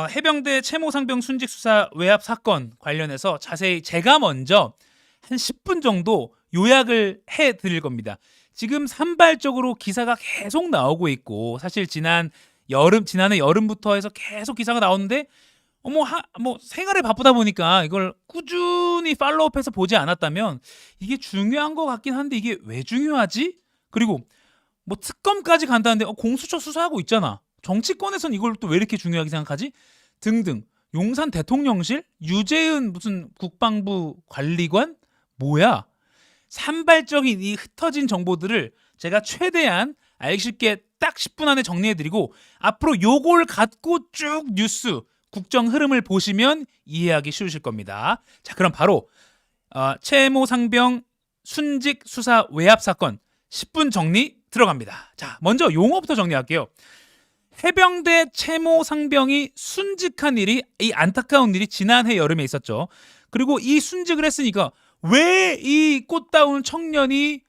해병대 채모상병 순직 수사 외압 사건 관련해서 자세히 제가 먼저 한 10분 정도 요약을 해 드릴 겁니다. 지금 산발적으로 기사가 계속 나오고 있고, 사실 지난해 여름부터 해서 계속 기사가 나오는데 뭐 생활에 바쁘다 보니까 이걸 꾸준히 팔로우업해서 보지 않았다면 이게 중요한 것 같긴 한데, 이게 왜 중요하지? 그리고 뭐 특검까지 간다는데 공수처 수사하고 있잖아. 정치권에선 이걸 또 왜 이렇게 중요하게 생각하지? 등등. 용산 대통령실? 유재은 무슨 국방부 관리관? 뭐야? 산발적인 이 흩어진 정보들을 제가 최대한 알기 쉽게 딱 10분 안에 정리해드리고, 앞으로 요걸 갖고 쭉 뉴스, 국정 흐름을 보시면 이해하기 쉬우실 겁니다. 자, 그럼 바로 채모 상병 순직 수사 외압 사건 10분 정리 들어갑니다. 자, 먼저 용어부터 정리할게요. 해병대 채모 상병이 순직한 일이, 이 안타까운 일이 지난해 여름에 있었죠. 그리고 이 순직을 했으니까 왜 이 꽃다운 청년이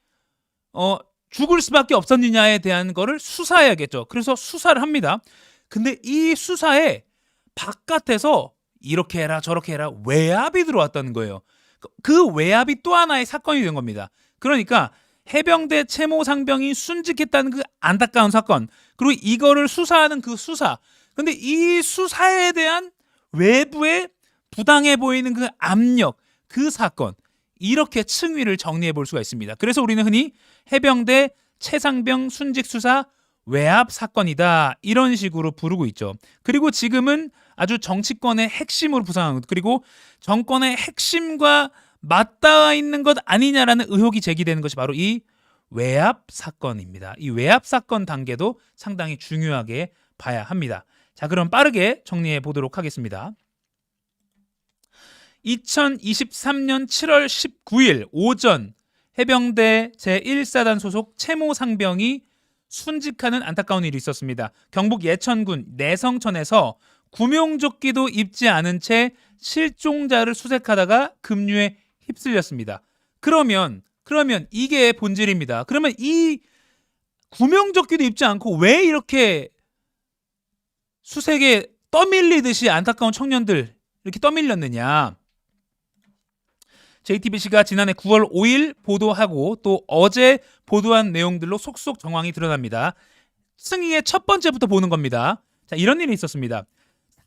죽을 수밖에 없었느냐에 대한 거를 수사해야겠죠. 그래서 수사를 합니다. 근데 이 수사에 바깥에서 이렇게 해라 저렇게 해라 외압이 들어왔다는 거예요. 그 외압이 또 하나의 사건이 된 겁니다. 그러니까 해병대 채모 상병이 순직했다는 그 안타까운 사건, 그리고 이거를 수사하는 그 수사, 근데 이 수사에 대한 외부의 부당해 보이는 그 압력, 그 사건, 이렇게 층위를 정리해 볼 수가 있습니다. 그래서 우리는 흔히 해병대 채상병 순직 수사 외압 사건이다, 이런 식으로 부르고 있죠. 그리고 지금은 아주 정치권의 핵심으로 부상한 것, 그리고 정권의 핵심과 맞닿아 있는 것 아니냐라는 의혹이 제기되는 것이 바로 이 외압 사건입니다. 이 외압 사건 단계도 상당히 중요하게 봐야 합니다. 자, 그럼 빠르게 정리해 보도록 하겠습니다. 2023년 7월 19일 오전, 해병대 제1사단 소속 채모 상병이 순직하는 안타까운 일이 있었습니다. 경북 예천군 내성천에서 구명조끼도 입지 않은 채 실종자를 수색하다가 급류에 휩쓸렸습니다. 그러면 이게 본질입니다. 그러면 이 구명조끼도 입지 않고 왜 이렇게 수색에 떠밀리듯이 안타까운 청년들 이렇게 떠밀렸느냐? JTBC가 지난해 9월 5일 보도하고 또 어제 보도한 내용들로 속속 정황이 드러납니다. 승희의 첫 번째부터 보는 겁니다. 자, 이런 일이 있었습니다.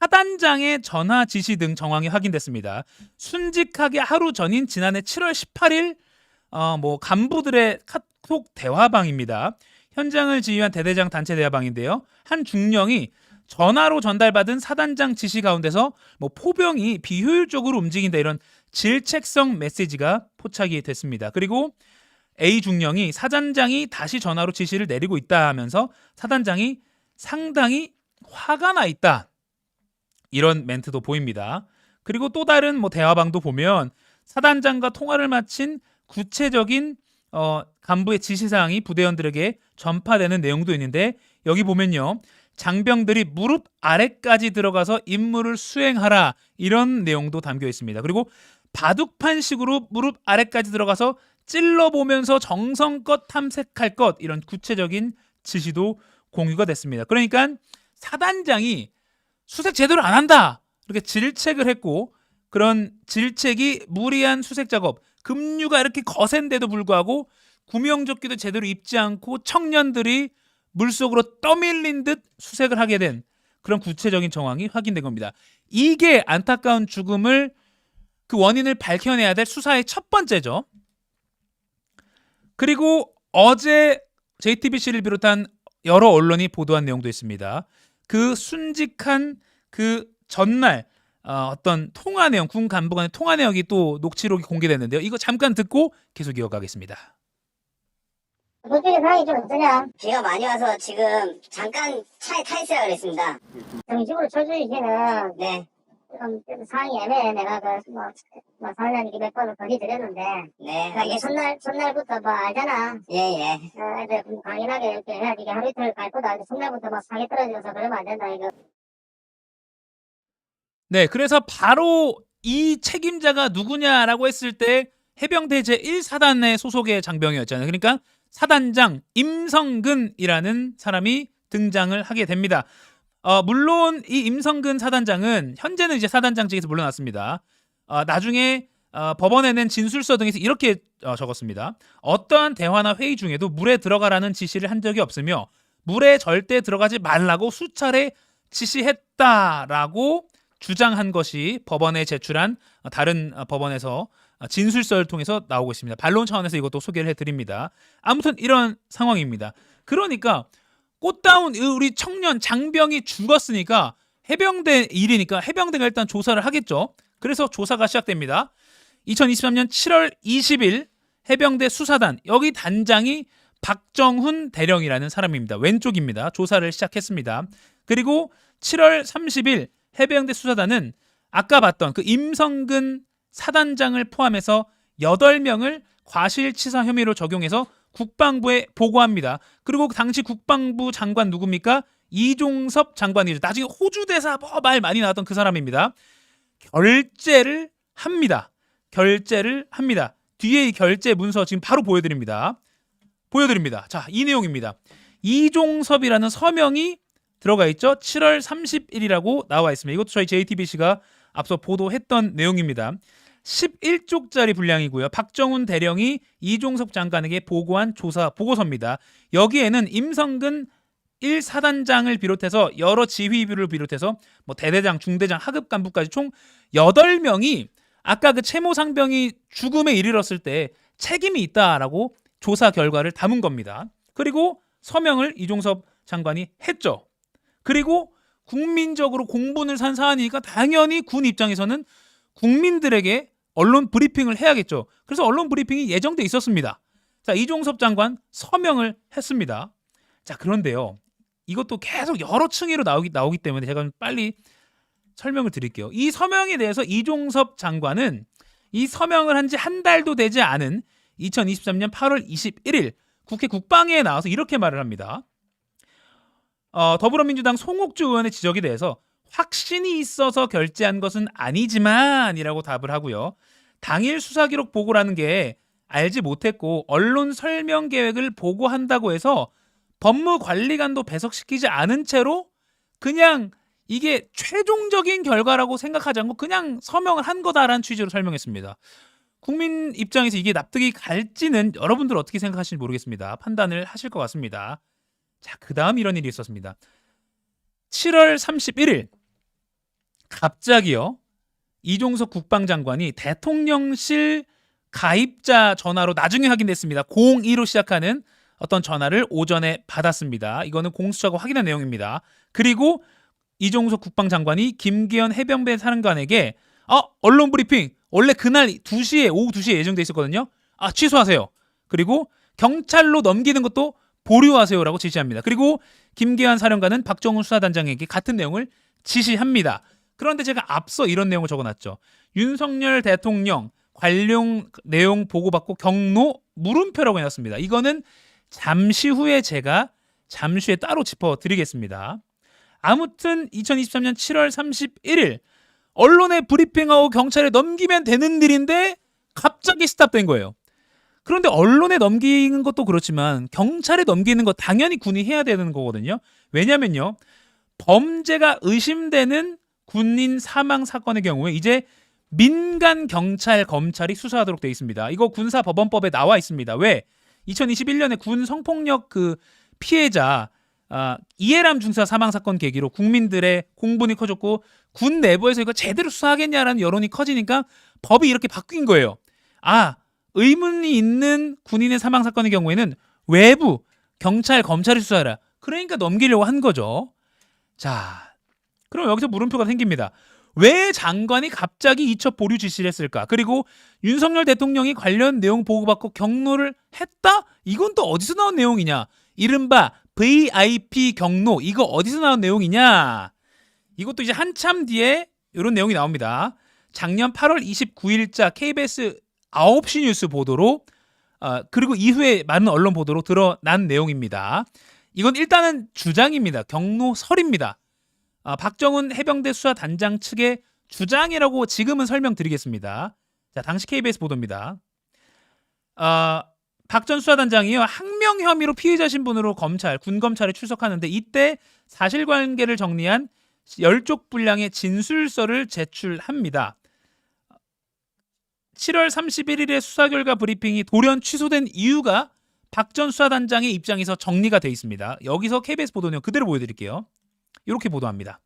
사단장의 전화 지시 등 정황이 확인됐습니다. 순직하기 하루 전인 지난해 7월 18일 간부들의 카톡 대화방입니다. 현장을 지휘한 대대장 단체 대화방인데요. 한 중령이 전화로 전달받은 사단장 지시 가운데서 포병이 비효율적으로 움직인다, 이런 질책성 메시지가 포착이 됐습니다. 그리고 A 중령이 사단장이 다시 전화로 지시를 내리고 있다 하면서 사단장이 상당히 화가 나 있다, 이런 멘트도 보입니다. 그리고 또 다른 대화방도 보면 사단장과 통화를 마친 구체적인 간부의 지시사항이 부대원들에게 전파되는 내용도 있는데, 여기 보면요, 장병들이 무릎 아래까지 들어가서 임무를 수행하라, 이런 내용도 담겨 있습니다. 그리고 바둑판식으로 무릎 아래까지 들어가서 찔러보면서 정성껏 탐색할 것, 이런 구체적인 지시도 공유가 됐습니다. 그러니까 사단장이 수색 제대로 안 한다, 이렇게 질책을 했고, 그런 질책이 무리한 수색 작업, 급류가 이렇게 거센데도 불구하고 구명조끼도 제대로 입지 않고 청년들이 물속으로 떠밀린 듯 수색을 하게 된 그런 구체적인 정황이 확인된 겁니다. 이게 안타까운 죽음을, 그 원인을 밝혀내야 될 수사의 첫 번째죠. 그리고 어제 JTBC를 비롯한 여러 언론이 보도한 내용도 있습니다. 그 순직한 그 전날 어떤 통화 내용, 군 간부 간의 통화 내역이 또 녹취록이 공개됐는데요. 이거 잠깐 듣고 계속 이어가겠습니다. 그쪽에 상황이 좀 어떠냐? 비가 많이 와서 지금 잠깐 차에 타 있어야 그랬습니다. 정식으로 쳐주시기는 네, 좀 상황이 애매해. 내가 사장님께 몇 번을 건의드렸는데, 네, 이게 알겠습니다. 첫날부터 알잖아. 예. 애들 강인하게 이렇게 해야지. 이게 하루 이틀 갈 거다. 첫날부터 상이 떨어져서 그러면 안 된다, 이거. 네, 그래서 바로 이 책임자가 누구냐라고 했을 때 해병대 제1사단의 소속의 장병이었잖아요. 그러니까 사단장 임성근이라는 사람이 등장을 하게 됩니다. 물론 이 임성근 사단장은 현재는 이제 사단장직에서 물러났습니다. 나중에 법원에 낸 진술서 등에서 이렇게 적었습니다. 어떠한 대화나 회의 중에도 물에 들어가라는 지시를 한 적이 없으며 물에 절대 들어가지 말라고 수차례 지시했다라고 주장한 것이 법원에 제출한 다른 법원에서 진술서를 통해서 나오고 있습니다. 반론 차원에서 이것도 소개를 해드립니다. 아무튼 이런 상황입니다. 그러니까 꽃다운 우리 청년 장병이 죽었으니까 해병대 일이니까 해병대가 일단 조사를 하겠죠. 그래서 조사가 시작됩니다. 2023년 7월 20일 해병대 수사단 여기 단장이 박정훈 대령이라는 사람입니다. 왼쪽입니다. 조사를 시작했습니다. 그리고 7월 30일 해병대 수사단은 아까 봤던 그 임성근 사단장을 포함해서 8명을 과실치사 혐의로 적용해서 국방부에 보고합니다. 그리고 당시 국방부 장관 누굽니까? 이종섭 장관이죠. 나중에 호주 대사 말 많이 나왔던 그 사람입니다. 결재를 합니다. 뒤에 이 결재 문서 지금 바로 보여드립니다. 자, 이 내용입니다. 이종섭이라는 서명이 들어가 있죠. 7월 30일이라고 나와 있습니다. 이것도 저희 JTBC가 앞서 보도했던 내용입니다. 11쪽짜리 분량이고요. 박정훈 대령이 이종섭 장관에게 보고한 조사 보고서입니다. 여기에는 임성근 1사단장을 비롯해서 여러 지휘부를 비롯해서 대대장, 중대장, 하급 간부까지 총 8명이 아까 그 채모 상병이 죽음에 이르렀을 때 책임이 있다라고 조사 결과를 담은 겁니다. 그리고 서명을 이종섭 장관이 했죠. 그리고 국민적으로 공분을 산 사안이니까 당연히 군 입장에서는 국민들에게 언론 브리핑을 해야겠죠. 그래서 언론 브리핑이 예정돼 있었습니다. 자, 이종섭 장관 서명을 했습니다. 자, 그런데요. 이것도 계속 여러 층위로 나오기 때문에 제가 빨리 설명을 드릴게요. 이 서명에 대해서 이종섭 장관은 이 서명을 한 지 한 달도 되지 않은 2023년 8월 21일 국회 국방위에 나와서 이렇게 말을 합니다. 더불어민주당 송옥주 의원의 지적에 대해서 확신이 있어서 결재한 것은 아니지만 이라고 답을 하고요. 당일 수사기록 보고라는 게 알지 못했고 언론 설명 계획을 보고한다고 해서 법무관리관도 배석시키지 않은 채로 그냥 이게 최종적인 결과라고 생각하지 않고 그냥 서명을 한 거다라는 취지로 설명했습니다. 국민 입장에서 이게 납득이 갈지는 여러분들 어떻게 생각하실지 모르겠습니다. 판단을 하실 것 같습니다. 자, 그 다음 이런 일이 있었습니다. 7월 31일 갑자기요. 이종석 국방장관이 대통령실 가입자 전화로 나중에 확인됐습니다. 02로 시작하는 어떤 전화를 오전에 받았습니다. 이거는 공수처가 확인한 내용입니다. 그리고 이종석 국방장관이 김기현 해병대 사령관에게 언론 브리핑 원래 그날 2시에 오후 2시에 예정돼 있었거든요. 취소하세요. 그리고 경찰로 넘기는 것도 보류하세요라고 지시합니다. 그리고 김기현 사령관은 박정훈 수사단장에게 같은 내용을 지시합니다. 그런데 제가 앞서 이런 내용을 적어놨죠. 윤석열 대통령 관련 내용 보고받고 경로 물음표라고 해놨습니다. 이거는 잠시 후에 따로 짚어드리겠습니다. 아무튼 2023년 7월 31일 언론에 브리핑하고 경찰에 넘기면 되는 일인데 갑자기 스탑된 거예요. 그런데 언론에 넘기는 것도 그렇지만 경찰에 넘기는 거 당연히 군이 해야 되는 거거든요. 왜냐면요. 범죄가 의심되는 군인 사망 사건의 경우에 이제 민간 경찰, 검찰이 수사하도록 되어 있습니다. 이거 군사법원법에 나와 있습니다. 왜? 2021년에 군 성폭력 그 피해자 이해람 중사 사망 사건 계기로 국민들의 공분이 커졌고 군 내부에서 이거 제대로 수사하겠냐라는 여론이 커지니까 법이 이렇게 바뀐 거예요. 의문이 있는 군인의 사망 사건의 경우에는 외부 경찰, 검찰이 수사하라. 그러니까 넘기려고 한 거죠. 자, 그럼 여기서 물음표가 생깁니다. 왜 장관이 갑자기 이첩 보류 지시를 했을까? 그리고 윤석열 대통령이 관련 내용 보고받고 경로를 했다? 이건 또 어디서 나온 내용이냐? 이른바 VIP 경로, 이거 어디서 나온 내용이냐? 이것도 이제 한참 뒤에 이런 내용이 나옵니다. 작년 8월 29일자 KBS 9시 뉴스 보도로 그리고 이후에 많은 언론 보도로 드러난 내용입니다. 이건 일단은 주장입니다. 경로설입니다. 박정훈 해병대 수사단장 측의 주장이라고 지금은 설명드리겠습니다. 자, 당시 KBS 보도입니다. 박 전 수사단장이요 항명 혐의로 피의자 신분으로 군 검찰에 출석하는데 이때 사실관계를 정리한 10쪽 분량의 진술서를 제출합니다. 7월 31일에 수사 결과 브리핑이 돌연 취소된 이유가 박 전 수사단장의 입장에서 정리가 돼 있습니다. 여기서 KBS 보도 내용 그대로 보여드릴게요. 이렇게 보도합니다.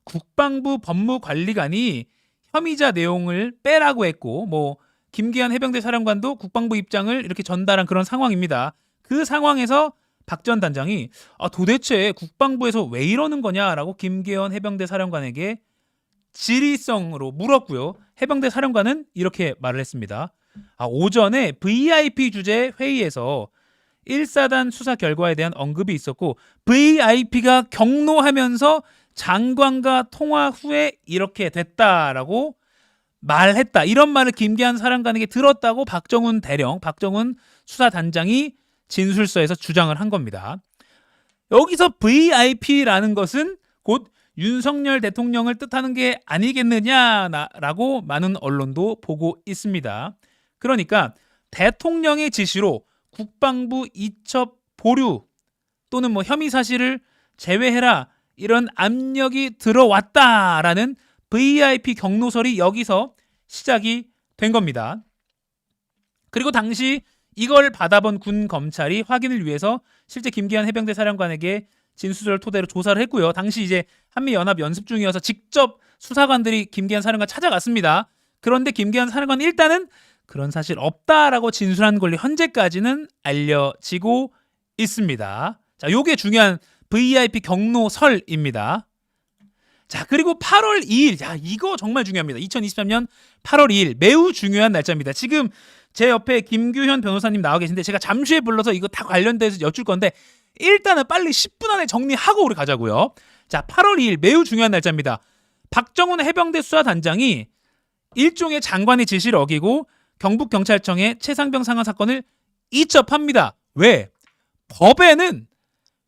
국방부 법무관리관이 혐의자 내용을 빼라고 했고 뭐 김기한 해병대 사령관도 국방부 입장을 이렇게 전달한 그런 상황입니다. 그 상황에서 박 전 단장이 도대체 국방부에서 왜 이러는 거냐라고 김기현 해병대 사령관에게 질의성으로 물었고요. 해병대 사령관은 이렇게 말을 했습니다. 오전에 VIP 주재 회의에서 1사단 수사 결과에 대한 언급이 있었고 VIP가 경로하면서 장관과 통화 후에 이렇게 됐다라고 말했다. 이런 말을 김기한 사령관에게 들었다고 박정훈 수사단장이 진술서에서 주장을 한 겁니다. 여기서 VIP라는 것은 곧 윤석열 대통령을 뜻하는 게 아니겠느냐라고 많은 언론도 보고 있습니다. 그러니까 대통령의 지시로 국방부 이첩 보류 또는 뭐 혐의 사실을 제외해라 이런 압력이 들어왔다라는 VIP 경로설이 여기서 시작이 된 겁니다. 그리고 당시 이걸 받아본 군 검찰이 확인을 위해서 실제 김기한 해병대 사령관에게 진술을 토대로 조사를 했고요. 당시 이제 한미연합 연습 중이어서 직접 수사관들이 김기한 사령관 찾아갔습니다. 그런데 김기한 사령관은 일단은 그런 사실 없다라고 진술한 걸로 현재까지는 알려지고 있습니다. 자, 요게 중요한 VIP 경로설입니다. 자, 그리고 8월 2일. 자, 이거 정말 중요합니다. 2023년 8월 2일. 매우 중요한 날짜입니다. 지금 제 옆에 김규현 변호사님 나와 계신데 제가 잠시 후에 불러서 이거 다 관련돼서 여쭐 건데 일단은 빨리 10분 안에 정리하고 우리 가자고요. 자, 8월 2일 매우 중요한 날짜입니다. 박정훈 해병대 수사단장이 일종의 장관의 지시를 어기고 경북경찰청에 최상병 상환 사건을 이첩합니다. 왜? 법에는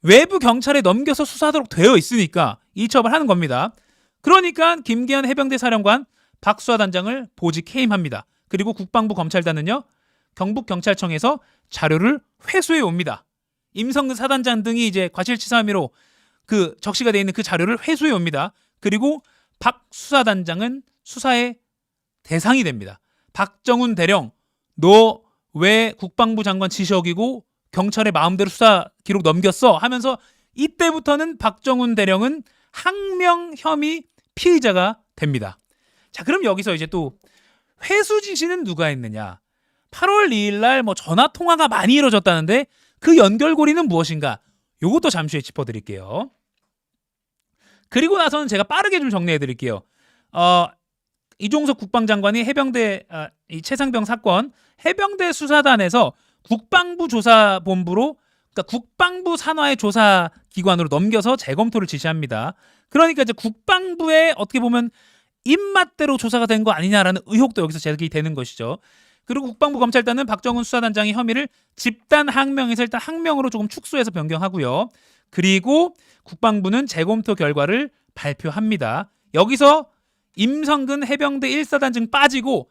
외부 경찰에 넘겨서 수사하도록 되어 있으니까 이첩을 하는 겁니다. 그러니까 김기현 해병대 사령관 박 수사단장을 보직 해임합니다. 그리고 국방부 검찰단은요 경북경찰청에서 자료를 회수해 옵니다. 임성근 사단장 등이 이제 과실치사 혐의로 그 적시가 되어 있는 그 자료를 회수해 옵니다. 그리고 박 수사단장은 수사의 대상이 됩니다. 박정훈 대령, 너 왜 국방부 장관 지시 어기고 경찰의 마음대로 수사 기록 넘겼어? 하면서 이때부터는 박정훈 대령은 항명 혐의 피의자가 됩니다. 자, 그럼 여기서 이제 또 회수 지시는 누가 했느냐? 8월 2일 날 뭐 전화 통화가 많이 이루어졌다는데 그 연결고리는 무엇인가? 요것도 잠시 후에 짚어드릴게요. 그리고 나서는 제가 빠르게 좀 정리해드릴게요. 이종석 국방장관이 해병대 이 최상병 사건 해병대 수사단에서 국방부 조사본부로 그러니까 국방부 산하의 조사 기관으로 넘겨서 재검토를 지시합니다. 그러니까 이제 국방부의 어떻게 보면 입맛대로 조사가 된 거 아니냐라는 의혹도 여기서 제기되는 것이죠. 그리고 국방부 검찰단은 박정훈 수사단장의 혐의를 집단 항명에서 일단 항명으로 조금 축소해서 변경하고요. 그리고 국방부는 재검토 결과를 발표합니다. 여기서 임성근 해병대 1사단증 빠지고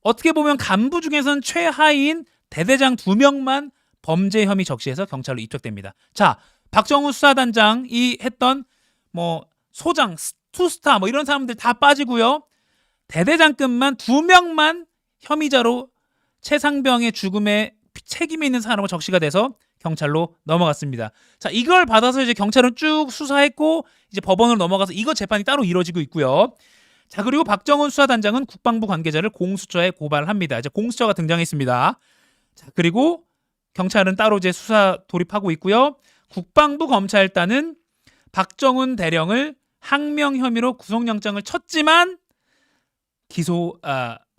어떻게 보면 간부 중에선 최하위인 대대장 2명만 범죄 혐의 적시해서 경찰로 입적됩니다. 자, 박정훈 수사단장이 했던 뭐 소장, 투스타 뭐 이런 사람들 다 빠지고요. 대대장급만 2명만 혐의자로 최상병의 죽음에 책임이 있는 사람으로 적시가 돼서 경찰로 넘어갔습니다. 자, 이걸 받아서 이제 경찰은 쭉 수사했고 이제 법원으로 넘어가서 이거 재판이 따로 이루어지고 있고요. 자, 그리고 박정훈 수사단장은 국방부 관계자를 공수처에 고발합니다. 이제 공수처가 등장했습니다. 자, 그리고 경찰은 따로 이제 수사 돌입하고 있고요. 국방부 검찰단은 박정훈 대령을 항명 혐의로 구속영장을 쳤지만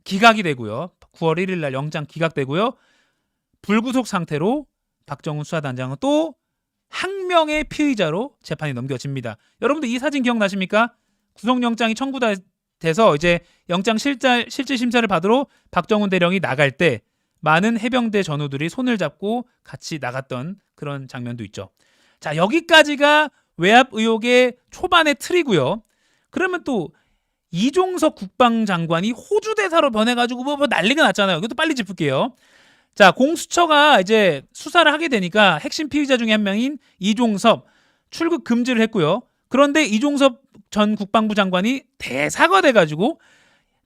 기각이 되고요. 9월 1일 날 영장 기각되고요. 불구속 상태로 박정훈 수사단장은 또 항명의 피의자로 재판이 넘겨집니다. 여러분들 이 사진 기억나십니까? 구속영장이 청구돼서 이제 영장 실질 심사를 받으러 박정훈 대령이 나갈 때 많은 해병대 전우들이 손을 잡고 같이 나갔던 그런 장면도 있죠. 자, 여기까지가 외압 의혹의 초반의 틀이고요. 그러면 또 이종석 국방장관이 호주 대사로 변해가지고 뭐 난리가 났잖아요. 이것도 빨리 짚을게요. 자, 공수처가 이제 수사를 하게 되니까 핵심 피의자 중에 한 명인 이종섭 출국 금지를 했고요. 그런데 이종섭 전 국방부 장관이 대사가 돼가지고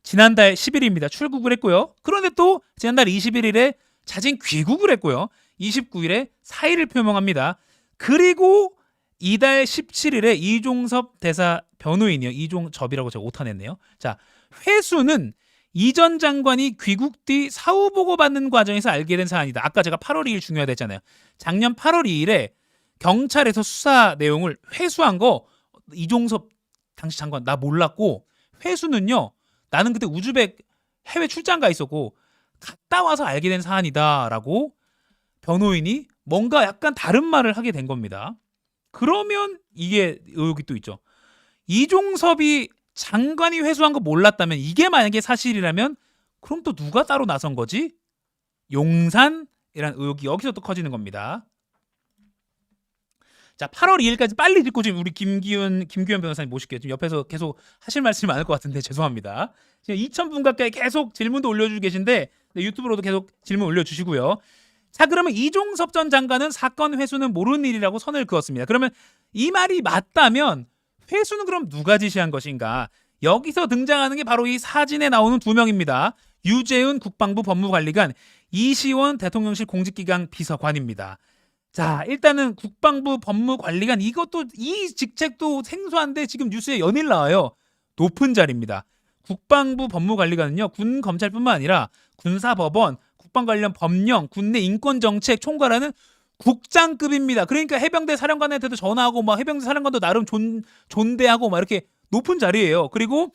지난달 10일입니다. 출국을 했고요. 그런데 또 지난달 21일에 자진 귀국을 했고요. 29일에 사의를 표명합니다. 그리고 이달 17일에 이종섭 대사 변호인이요. 이종섭이라고 제가 오타냈네요. 자, 회수는 이 전 장관이 귀국 뒤 사후 보고받는 과정에서 알게 된 사안이다. 아까 제가 8월 2일 중요하다 했잖아요. 작년 8월 2일에 경찰에서 수사 내용을 회수한 거 이종섭 당시 장관 나 몰랐고, 회수는요 나는 그때 우즈벡 해외 출장 가 있었고 갔다 와서 알게 된 사안이다라고 변호인이 뭔가 약간 다른 말을 하게 된 겁니다. 그러면 이게 의혹이 또 있죠. 이종섭이 장관이 회수한 거 몰랐다면, 이게 만약에 사실이라면 그럼 또 누가 따로 나선 거지? 용산이라는 의혹이 여기서 또 커지는 겁니다. 자, 8월 2일까지 빨리 짚고 지금 우리 김기현 변호사님 모실게요. 지금 옆에서 계속 하실 말씀이 많을 것 같은데 죄송합니다. 지금 2,000분 가까이 계속 질문도 올려주고 계신데 유튜브로도 계속 질문 올려주시고요. 자, 그러면 이종섭 전 장관은 사건 회수는 모르는 일이라고 선을 그었습니다. 그러면 이 말이 맞다면 회수는 그럼 누가 지시한 것인가? 여기서 등장하는 게 바로 이 사진에 나오는 두 명입니다. 유재훈 국방부 법무관리관, 이시원 대통령실 공직기강 비서관입니다. 자, 일단은 국방부 법무관리관, 이것도 이 직책도 생소한데 지금 뉴스에 연일 나와요. 높은 자리입니다. 국방부 법무관리관은요, 군 검찰뿐만 아니라 군사법원, 국방 관련 법령, 군내 인권정책 총괄하는 국장급입니다. 그러니까 해병대 사령관한테도 전화하고 막 해병대 사령관도 나름 존대하고 막 이렇게 높은 자리예요. 그리고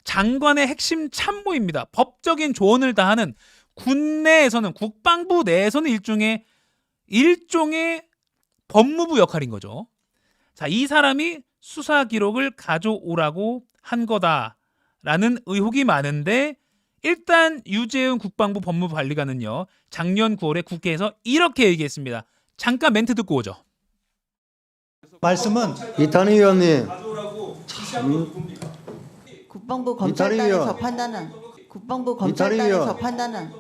장관의 핵심 참모입니다. 법적인 조언을 다하는, 군내에서는 국방부 내에서는 일종의 법무부 역할인 거죠. 자, 이 사람이 수사 기록을 가져오라고 한 거다라는 의혹이 많은데, 일단 유재훈 국방부 법무관리관은요 작년 9월에 국회에서 이렇게 얘기했습니다. 잠깐 멘트 듣고 오죠. 말씀은 이탄희 의원님, 참 국방부 이탈리아. 검찰단에서 판단은 국방부 검찰단에서 이탈리아. 판단은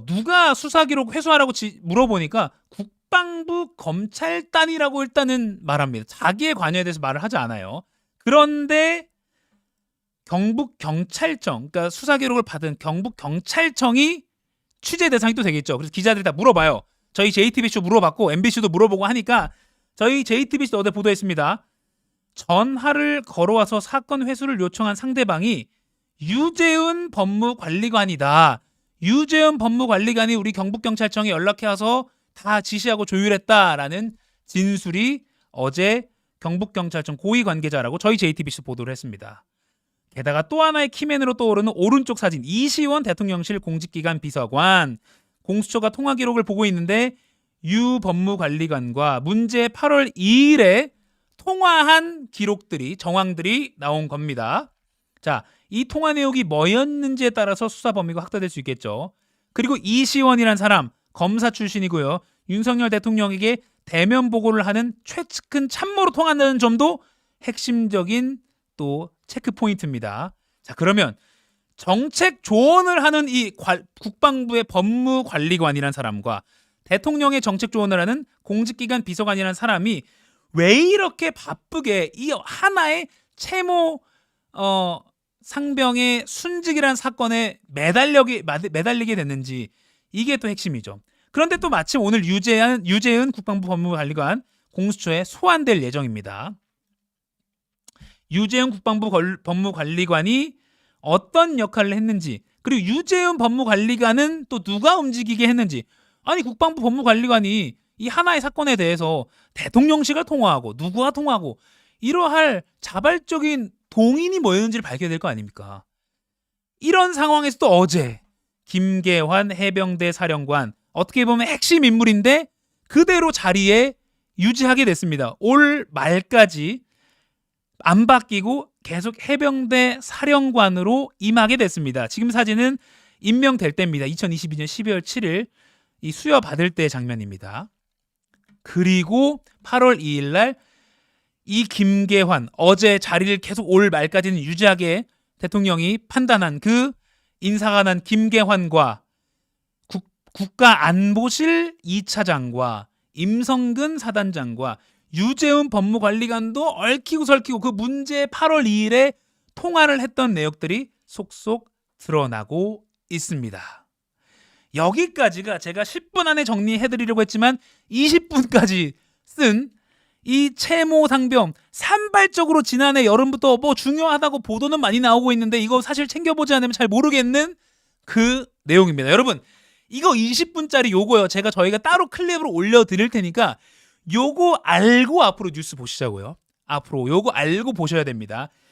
누가 수사 기록 회수하라고 물어보니까 국방부 검찰단이라고 일단은 말합니다. 자기의 관여에 대해서 말을 하지 않아요. 그런데 경북경찰청, 그러니까 수사 기록을 받은 경북경찰청이 취재 대상이 또 되겠죠. 그래서 기자들이 다 물어봐요. 저희 JTBC도 물어봤고 MBC도 물어보고 하니까 저희 JTBC도 어제 보도했습니다. 전화를 걸어와서 사건 회수를 요청한 상대방이 유재훈 법무관리관이다. 유재훈 법무관리관이 우리 경북경찰청에 연락해와서 다 지시하고 조율했다라는 진술이 어제 경북경찰청 고위 관계자라고 저희 JTBC 보도를 했습니다. 게다가 또 하나의 키맨으로 떠오르는 오른쪽 사진, 이시원 대통령실 공직기관 비서관, 공수처가 통화 기록을 보고 있는데 유 법무관리관과 문제 8월 2일에 통화한 기록들이, 정황들이 나온 겁니다. 자, 이 통화 내용이 뭐였는지에 따라서 수사 범위가 확대될 수 있겠죠. 그리고 이시원이란 사람 검사 출신이고요. 윤석열 대통령에게 대면 보고를 하는 최측근 참모로 통한다는 점도 핵심적인 또 체크 포인트입니다. 자, 그러면 정책 조언을 하는 이 국방부의 법무관리관이라는 사람과 대통령의 정책 조언을 하는 공직기관 비서관이라는 사람이 왜 이렇게 바쁘게 이 하나의 채모 상병의 순직이라는 사건에 매달리게 됐는지, 이게 또 핵심이죠. 그런데 또 마침 오늘 유재은 국방부 법무관리관 공수처에 소환될 예정입니다. 유재훈 국방부 법무관리관이 어떤 역할을 했는지, 그리고 유재훈 법무관리관은 또 누가 움직이게 했는지. 아니, 국방부 법무관리관이 이 하나의 사건에 대해서 대통령실과 통화하고 누구와 통화하고 이러할 자발적인 동인이 뭐였는지를 밝혀야 될 거 아닙니까? 이런 상황에서 또 어제 김계환 해병대 사령관, 어떻게 보면 핵심 인물인데 그대로 자리에 유지하게 됐습니다. 올 말까지 안 바뀌고 계속 해병대 사령관으로 임하게 됐습니다. 지금 사진은 임명될 때입니다. 2022년 12월 7일 이 수여 받을 때 장면입니다. 그리고 8월 2일 날 이 김계환, 어제 자리를 계속 올 말까지는 유지하게 대통령이 판단한 그 인사가 난 김계환과 국가안보실 2차장과 임성근 사단장과 유재훈 법무관리관도 얽히고 설키고 그 문제 8월 2일에 통화를 했던 내역들이 속속 드러나고 있습니다. 여기까지가 제가 10분 안에 정리해드리려고 했지만 20분까지 쓴 이 채모 상병 산발적으로 지난해 여름부터 뭐 중요하다고 보도는 많이 나오고 있는데 이거 사실 챙겨보지 않으면 잘 모르겠는 그 내용입니다. 여러분 이거 20분짜리 요거요. 저희가 따로 클립으로 올려드릴 테니까 요거 알고 앞으로 뉴스 보시자고요. 앞으로 요거 알고 보셔야 됩니다.